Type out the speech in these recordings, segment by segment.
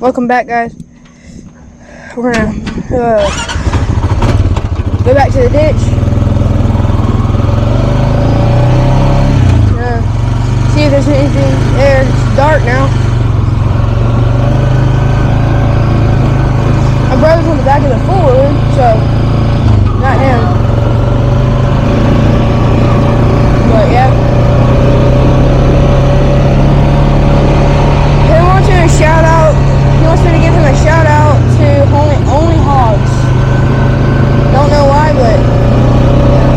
Welcome back, guys. We're gonna go back to the ditch. See if there's anything there. It's dark now. My brother's on the back of the four-wheeler, so not him. But yeah. He wants me to shout out. He wants me to give him a shout out to only hogs. Don't know why, but yeah.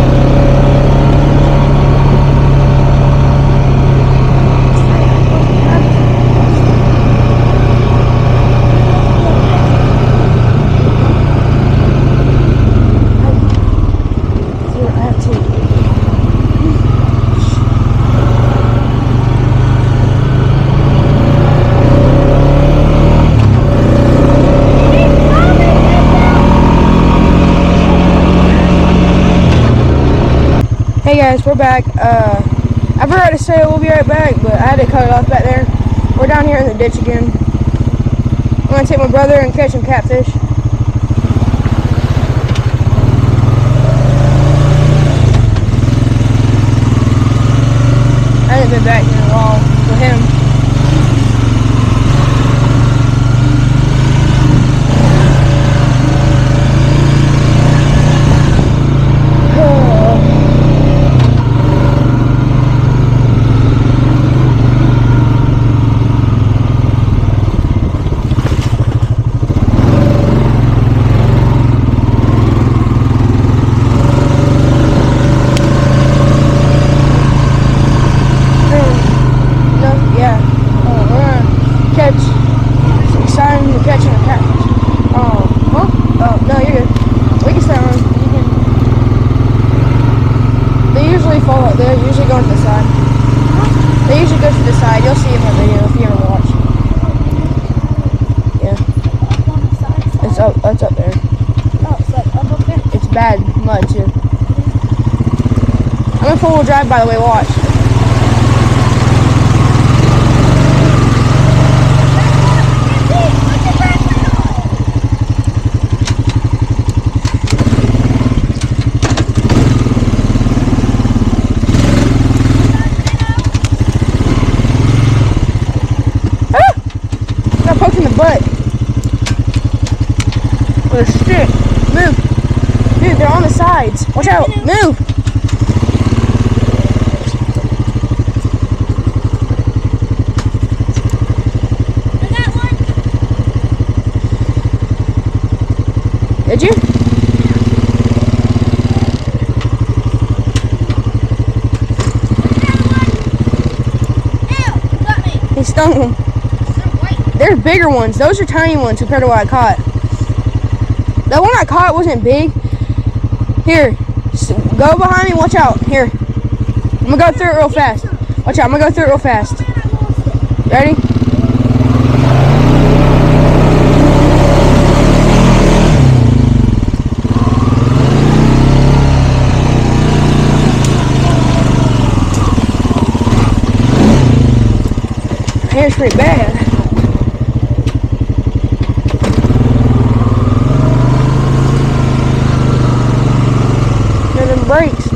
Hey guys, we're back. I forgot to say we'll be right back, but I had to cut it off back there. We're down here in the ditch again. I'm gonna take my brother and catch some catfish. I haven't been back here in a while with him. They usually go to the side. You'll see in my video if you ever watch. Yeah. It's up there. Oh, it's like up there? It's bad mud too. I'm in 4-wheel drive, by the way, watch. Butt with a stick. Move. Dude, they're on the sides. Watch out. Move. I got one. Did you? I got one. Ew, you got me. He stung him. There's bigger ones. Those are tiny ones compared to what I caught. The one I caught wasn't big. Here, go behind me. Watch out. Here, I'm gonna go through it real fast. Watch out. I'm gonna go through it real fast. Ready? Here's pretty bad. Brakes.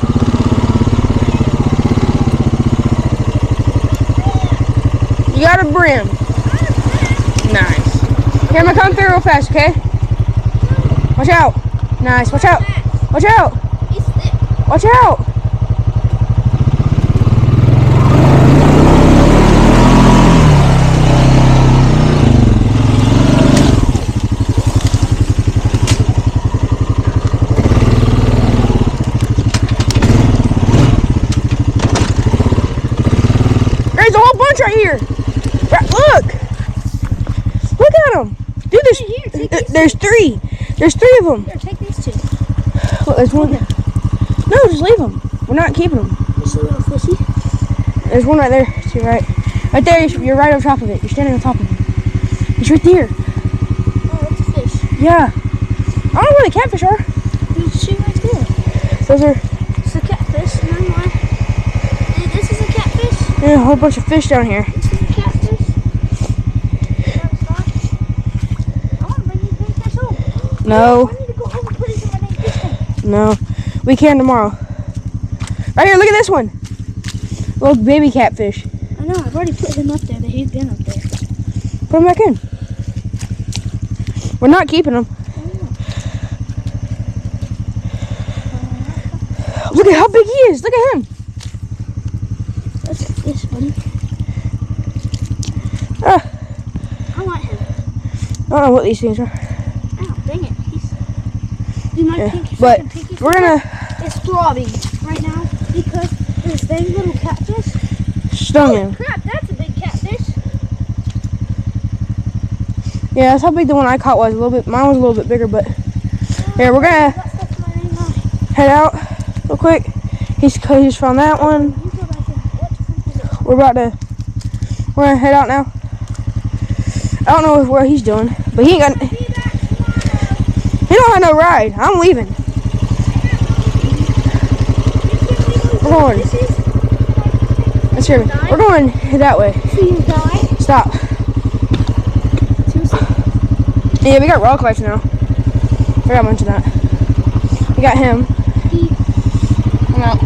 You got a brim. Nice. Here, I'm gonna come through real fast, okay? Watch out. Nice. Watch out. Watch out. Watch out. There's a whole bunch right here. Look at them, dude. There's three. There's 3 of them. Here, take these 2. Look, there's one. No, just leave them. We're not keeping them. Is a little fishy? There's one right there. To your right. Right there. You're right on top of it. You're standing on top of it. It's right there. Oh, that's a fish. Yeah. I don't know where the catfish are. There's 2 right there. Those are. It's a catfish. This is a catfish. Yeah, a whole bunch of fish down here. This is a catfish. No. I need to go home and put it in my dang fish tank. No. We can tomorrow. Right here, look at this one. Little baby catfish. I know, I've already put him up there, but he's been up there. Put him back in. We're not keeping him. Look at how big he is. Look at him. That's this one. I want him. I don't know what these things are. Oh, dang it. Dude, my Yeah, pinky but pinky we're gonna is throbbing right now because this dang little catfish. stung him. Crap, that's a big catfish. Yeah, that's how big the one I caught was. A little bit. Mine was a little bit bigger, but here we're gonna head out real quick. He's found that one. We're gonna head out now. I don't know what he's doing, but he ain't got. He don't have no ride. I'm leaving. We're going. Let's hear me. We're going that way. Stop. Yeah, we got rock lights now. Forgot to mention that. We got him. I'm out.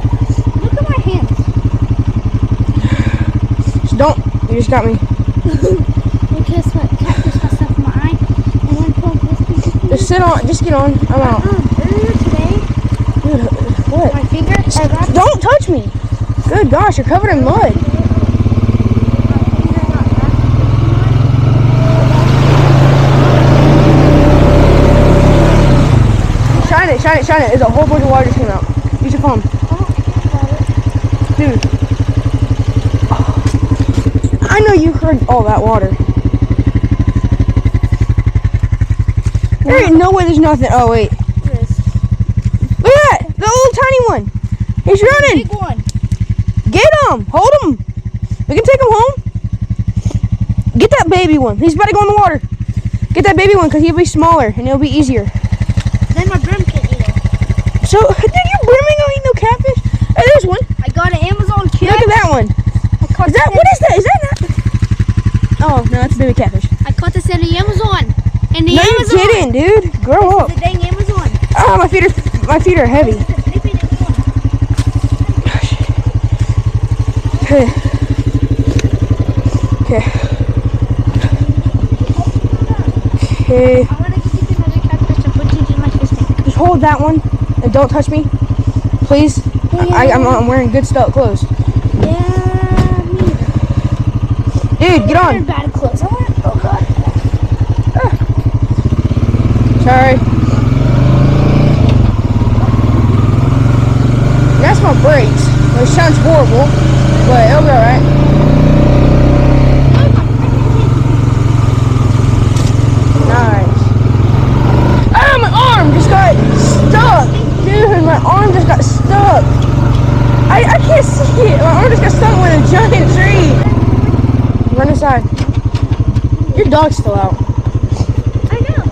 Look at my hands. Just don't. You just got me. Because what? Catfish got stuff in my eye. And then pull this. Just sit on. Just get on. I'm out. Earlier today, Dude, what? my finger. I wrapped Don't touch me. Good gosh, you're covered in mud. Shine it, shine it, shine it. There's a whole bunch of water just came out. Use your phone. Dude. I know you heard all that water. There ain't no way there's nothing. Oh, wait. There is. Look at that. The little tiny one. He's running. Big one. Get him. Hold him. We can take him home. Get that baby one. He's about to go in the water. Get that baby one because he'll be smaller and it'll be easier. Then my brim can't eat it. So, dude, your brim ain't gonna eat no catfish? Hey, there's one. I got an Amazon kit. Look at that one. Is that, what is that? Is that not? Oh, no, that's a baby catfish. I caught this in the Amazon. In the No, Amazon. you didn't, dude. Grow up. The dang Amazon. Oh, my feet are heavy. Okay. Okay. Okay. I want to get another catfish and put it in my fish tank. Just hold that one and don't touch me, please. I'm wearing good stuff clothes. Yeah, me either. Dude, get on. I'm bad clothes. I want. Oh god. Sorry. That's my brakes. Which sounds horrible, but it'll be alright. Nice. Ah, my arm just got stuck. Dude, my arm just got stuck. I can't see it. My arm just got stuck with a giant tree. Run inside. Your dog's still out. I know.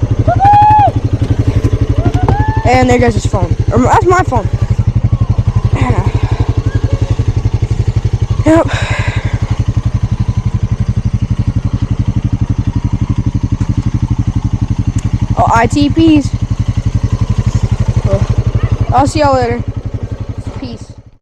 And there goes his phone. Or, that's my phone. Yep. Oh, ITPs. Well, I'll see y'all later.